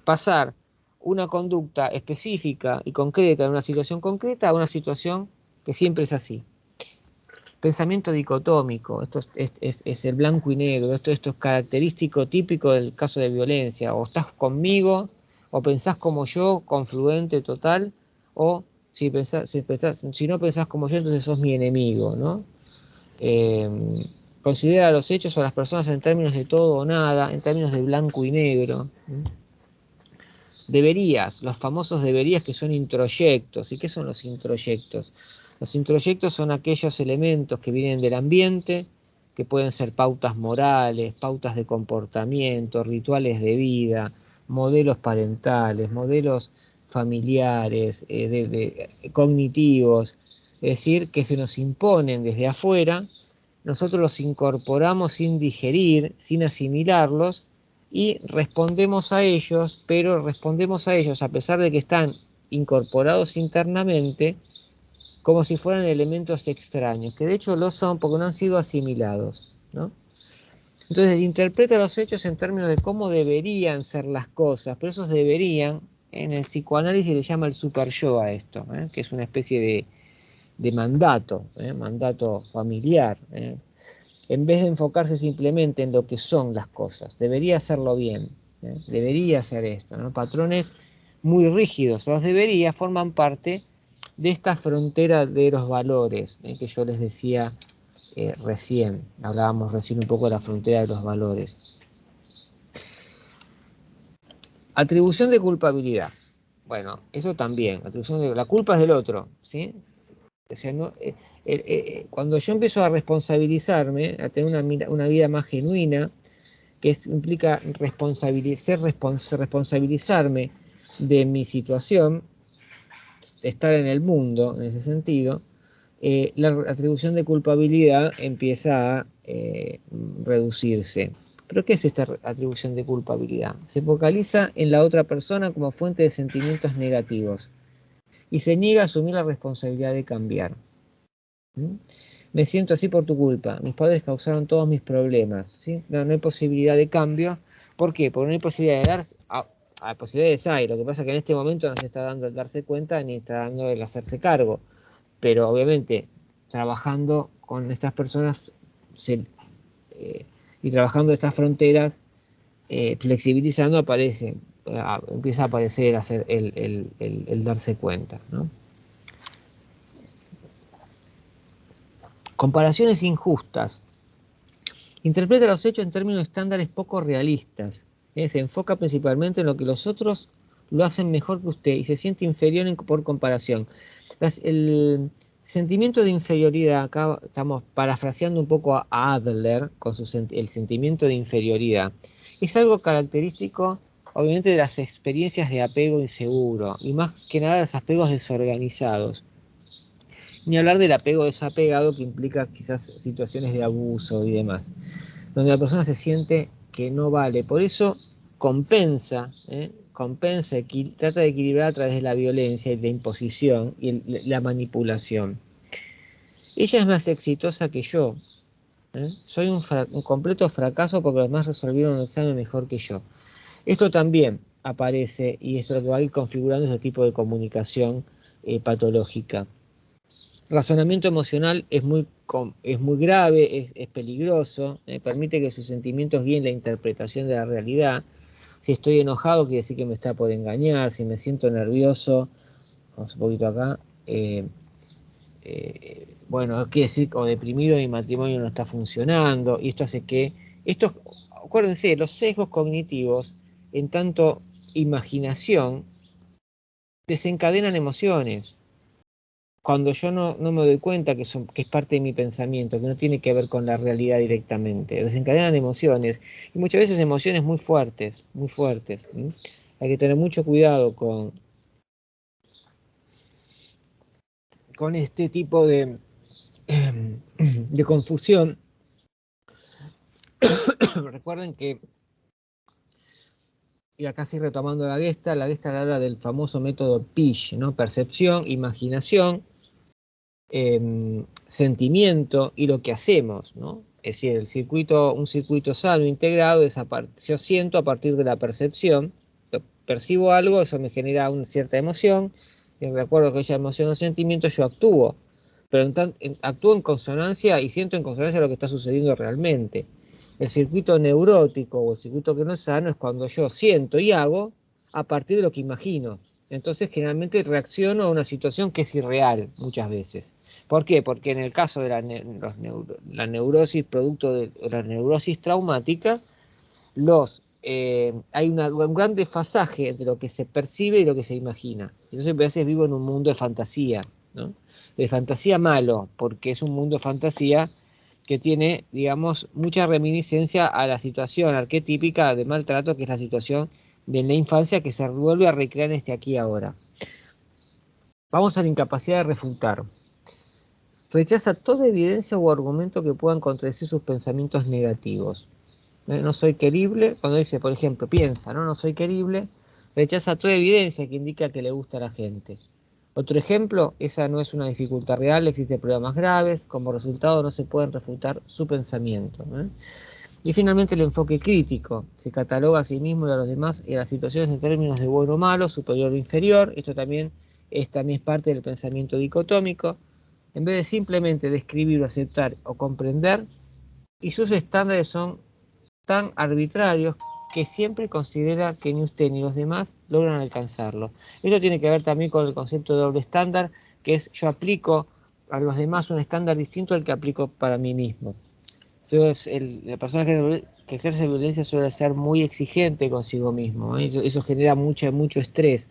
pasar una conducta específica y concreta en una situación concreta a una situación que siempre es así. Pensamiento dicotómico, esto es el blanco y negro, esto es característico típico del caso de violencia, o estás conmigo, o pensás como yo, confluente total, o si no pensás como yo, entonces sos mi enemigo, ¿no? Considera los hechos o las personas en términos de todo o nada, en términos de blanco y negro. Deberías, los famosos deberías que son introyectos. ¿Y qué son los introyectos? Los introyectos son aquellos elementos que vienen del ambiente, que pueden ser pautas morales, pautas de comportamiento, rituales de vida, modelos parentales, modelos familiares, cognitivos, es decir, que se nos imponen desde afuera, nosotros los incorporamos sin digerir, sin asimilarlos, y respondemos a ellos, pero respondemos a ellos a pesar de que están incorporados internamente, como si fueran elementos extraños, que de hecho lo son porque no han sido asimilados, ¿no? Entonces interpreta los hechos en términos de cómo deberían ser las cosas, pero esos deberían, en el psicoanálisis le llama el super yo a esto, que es una especie de mandato, mandato familiar, en vez de enfocarse simplemente en lo que son las cosas. Debería hacerlo bien, debería hacer esto, ¿no? Patrones muy rígidos, los debería forman parte de esta frontera de los valores, que yo les decía recién, hablábamos recién un poco de la frontera de los valores. Atribución de culpabilidad. Bueno, eso también, la culpa es del otro, ¿sí? O sea, no, cuando yo empiezo a responsabilizarme, a tener una vida más genuina, que implica responsabilizarme de mi situación, estar en el mundo en ese sentido, la atribución de culpabilidad empieza a reducirse. ¿Pero qué es esta atribución de culpabilidad? Se focaliza en la otra persona como fuente de sentimientos negativos y se niega a asumir la responsabilidad de cambiar. Me siento así por tu culpa. Mis padres causaron todos mis problemas. ¿Sí? No hay posibilidad de cambio. ¿Por qué? Porque no hay posibilidad de darse. Posibilidades hay. Lo que pasa es que en este momento no se está dando el darse cuenta ni está dando el hacerse cargo. Pero obviamente, trabajando con estas personas y trabajando estas fronteras, flexibilizando, empieza a aparecer el darse cuenta, ¿no? Comparaciones injustas. Interpreta los hechos en términos estándares poco realistas. Se enfoca principalmente en lo que los otros lo hacen mejor que usted y se siente inferior por comparación. El sentimiento de inferioridad, acá estamos parafraseando un poco a Adler con el sentimiento de inferioridad, es algo característico obviamente de las experiencias de apego inseguro y más que nada de los apegos desorganizados. Ni hablar del apego desapegado que implica quizás situaciones de abuso y demás, donde la persona se siente que no vale. Por eso compensa, trata de equilibrar a través de la violencia y la imposición y la manipulación. Ella es más exitosa que yo. Soy un completo fracaso porque los demás resolvieron el examen mejor que yo. Esto también aparece y es lo que va a ir configurando ese tipo de comunicación patológica. Razonamiento emocional es muy grave, es peligroso, permite que sus sentimientos guíen la interpretación de la realidad. Si estoy enojado, quiere decir que me está por engañar. Si me siento nervioso, vamos un poquito acá, bueno, quiere decir que o deprimido mi matrimonio no está funcionando, y esto hace que, acuérdense, los sesgos cognitivos, en tanto imaginación, desencadenan emociones. Cuando yo no me doy cuenta que es parte de mi pensamiento, que no tiene que ver con la realidad directamente, desencadenan emociones, y muchas veces emociones muy fuertes, muy fuertes. Hay que tener mucho cuidado con este tipo de confusión. Recuerden que, y acá sí retomando la Gestalt habla del famoso método PISH, ¿no? Percepción, imaginación, sentimiento y lo que hacemos, ¿no? Es decir, un circuito sano, integrado, yo siento a partir de la percepción, percibo algo, eso me genera una cierta emoción, y de acuerdo con esa emoción o sentimiento yo actúo. pero actúo en consonancia y siento en consonancia lo que está sucediendo realmente. El circuito neurótico o el circuito que no es sano es cuando yo siento y hago a partir de lo que imagino. Entonces generalmente reacciono a una situación que es irreal muchas veces. ¿Por qué? Porque en el caso de la neurosis, producto de la neurosis traumática, hay un gran desfasaje entre lo que se percibe y lo que se imagina. Entonces a veces vivo en un mundo de fantasía, ¿no? De fantasía malo, porque es un mundo de fantasía que tiene, digamos, mucha reminiscencia a la situación arquetípica de maltrato, que es la situación de la infancia que se vuelve a recrear en este aquí y ahora. Vamos a la incapacidad de refutar. Rechaza toda evidencia o argumento que puedan contradecir sus pensamientos negativos. No soy querible, cuando dice, por ejemplo, piensa, no soy querible, rechaza toda evidencia que indica que le gusta a la gente. Otro ejemplo, esa no es una dificultad real, existen problemas graves, como resultado no se pueden refutar su pensamiento. Y finalmente el enfoque crítico, se cataloga a sí mismo y a los demás y a las situaciones en términos de bueno o malo, superior o inferior, esto también es parte del pensamiento dicotómico, en vez de simplemente describir, aceptar o comprender, y sus estándares son tan arbitrarios que siempre considera que ni usted ni los demás logran alcanzarlo. Esto tiene que ver también con el concepto de doble estándar, que es yo aplico a los demás un estándar distinto al que aplico para mí mismo. La persona que ejerce violencia suele ser muy exigente consigo mismo, ¿eh? Eso genera mucho estrés.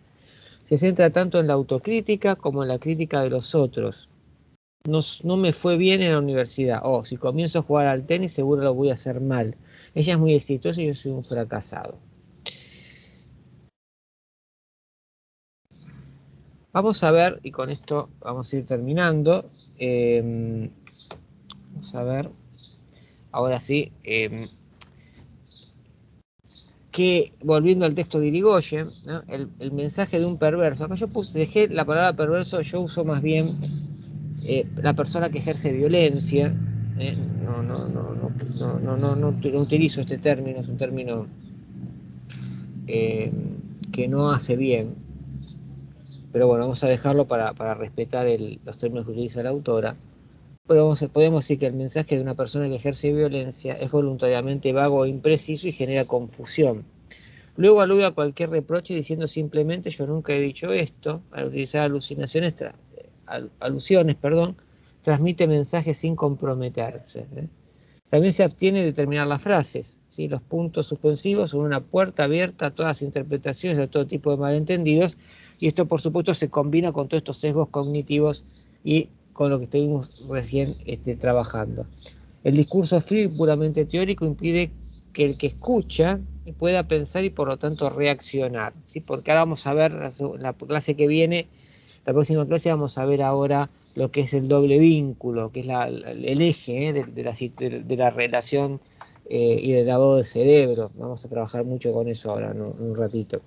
Se centra tanto en la autocrítica como en la crítica de los otros. No me fue bien en la universidad. Si comienzo a jugar al tenis, seguro lo voy a hacer mal. Ella es muy exitosa y yo soy un fracasado. Vamos a ver, y con esto vamos a ir terminando. Vamos a ver, ahora sí, que volviendo al texto de Irigoyen, ¿no? El mensaje de un perverso. Acá yo dejé la palabra perverso, yo uso más bien la persona que ejerce violencia. No utilizo este término, es un término que no hace bien, pero bueno, vamos a dejarlo para respetar los términos que utiliza la autora. Pero podemos decir que el mensaje de una persona que ejerce violencia es voluntariamente vago o impreciso y genera confusión. Luego alude a cualquier reproche diciendo simplemente yo nunca he dicho esto. Al utilizar alusiones, transmite mensajes sin comprometerse. También se abstiene de terminar las frases. ¿Sí? Los puntos suspensivos son una puerta abierta a todas las interpretaciones, a todo tipo de malentendidos, y esto por supuesto se combina con todos estos sesgos cognitivos y con lo que estuvimos recién trabajando. El discurso frío y puramente teórico impide que el que escucha pueda pensar y por lo tanto reaccionar, ¿sí? Porque ahora vamos a ver la clase que viene, la próxima clase vamos a ver ahora lo que es el doble vínculo, que es el eje de la relación y del lavado de cerebro. Vamos a trabajar mucho con eso ahora, ¿no? Un ratito.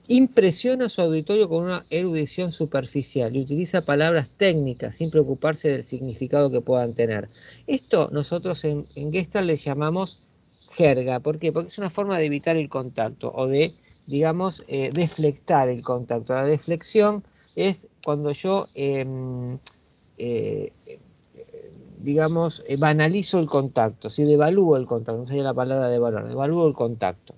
Impresiona a su auditorio con una erudición superficial y utiliza palabras técnicas sin preocuparse del significado que puedan tener. Esto nosotros en Gestalt le llamamos jerga. ¿Por qué? Porque es una forma de evitar el contacto o de, digamos, deflectar el contacto. La deflexión es cuando yo, digamos, banalizo el contacto, ¿sí? Devalúo el contacto, no sería la palabra devalúo el contacto.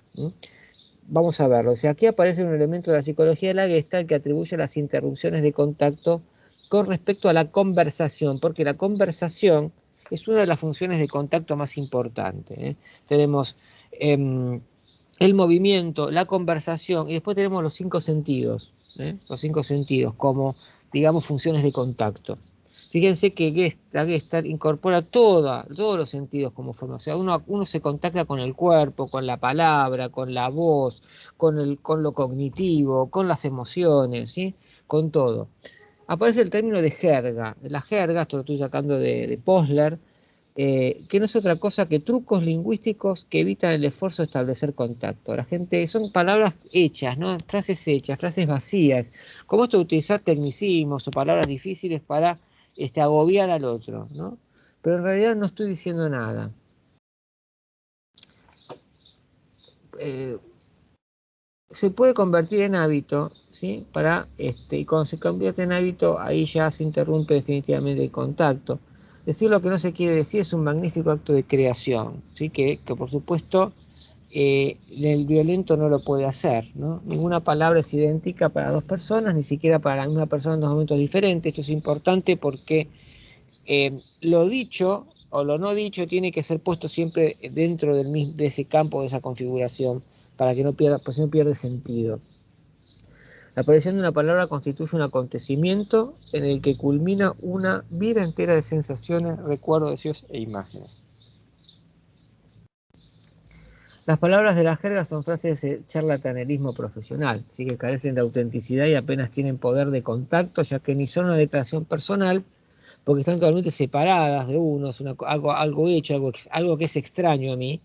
Vamos a verlo. O sea, aquí aparece un elemento de la psicología de la Gestalt que atribuye las interrupciones de contacto con respecto a la conversación, porque la conversación es una de las funciones de contacto más importantes. Tenemos el movimiento, la conversación, y después tenemos los 5 sentidos, los 5 sentidos como, digamos, funciones de contacto. Fíjense que la Gestalt incorpora todos los sentidos como forma. O sea, uno se contacta con el cuerpo, con la palabra, con la voz, con lo cognitivo, con las emociones, ¿sí? Con todo. Aparece el término de jerga. La jerga, esto lo estoy sacando de Posler, que no es otra cosa que trucos lingüísticos que evitan el esfuerzo de establecer contacto. La gente, son palabras hechas, ¿no? Frases hechas, frases vacías. Como esto de utilizar tecnicismos o palabras difíciles para agobiar al otro, ¿no? Pero en realidad no estoy diciendo nada. se puede convertir en hábito, ¿sí? Y cuando se convierte en hábito, ahí ya se interrumpe definitivamente el contacto. Decir lo que no se quiere decir es un magnífico acto de creación, ¿sí? Que por supuesto el violento no lo puede hacer, ¿no? Ninguna palabra es idéntica para dos personas, ni siquiera para una persona en dos momentos diferentes. Esto es importante porque lo dicho o lo no dicho tiene que ser puesto siempre dentro de ese campo, de esa configuración, para que no pierda, pues no pierde sentido. La aparición de una palabra constituye un acontecimiento en el que culmina una vida entera de sensaciones, recuerdos, deseos e imágenes. Las palabras de la jerga son frases de charlatanerismo profesional, ¿sí? Que carecen de autenticidad y apenas tienen poder de contacto, ya que ni son una declaración personal, porque están totalmente separadas de uno, es algo hecho, algo que es extraño a mí,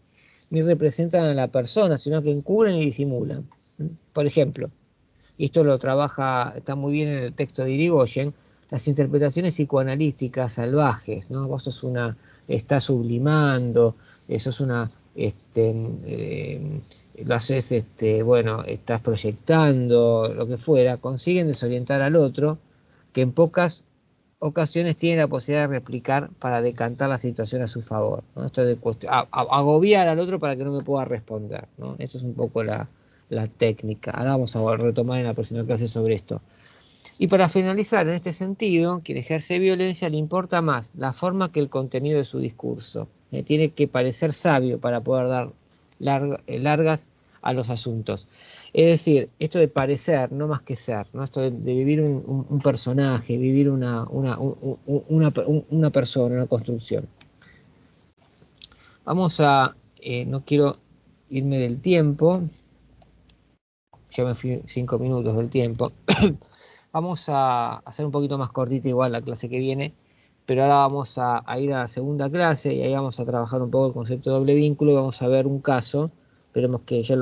ni representan a la persona, sino que encubren y disimulan. Por ejemplo, y esto lo trabaja, está muy bien en el texto de Irigoyen, las interpretaciones psicoanalíticas salvajes, ¿no? Vos estás sublimando, sos una, lo haces, bueno, estás proyectando, lo que fuera, consiguen desorientar al otro, que en pocas ocasiones tiene la posibilidad de replicar para decantar la situación a su favor, ¿no? Esto de agobiar al otro para que no me pueda responder, ¿no? Eso es un poco la técnica. Ahora vamos a retomar en la próxima clase sobre esto. Y para finalizar, en este sentido, quien ejerce violencia le importa más la forma que el contenido de su discurso. Tiene que parecer sabio para poder dar largas a los asuntos. Es decir, esto de parecer, no más que ser, ¿no? Esto de vivir un personaje, vivir una persona, una construcción. Vamos a, no quiero irme del tiempo, ya me fui 5 minutos del tiempo. Vamos a hacer un poquito más cortita igual la clase que viene, pero ahora vamos a ir a la segunda clase y ahí vamos a trabajar un poco el concepto de doble vínculo y vamos a ver un caso. Esperemos que ya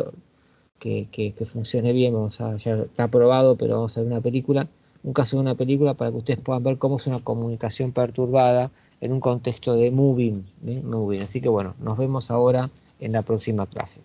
que funcione bien, ya está aprobado, pero vamos a ver una película, un caso de una película para que ustedes puedan ver cómo es una comunicación perturbada en un contexto de moving. Así que bueno, nos vemos ahora en la próxima clase.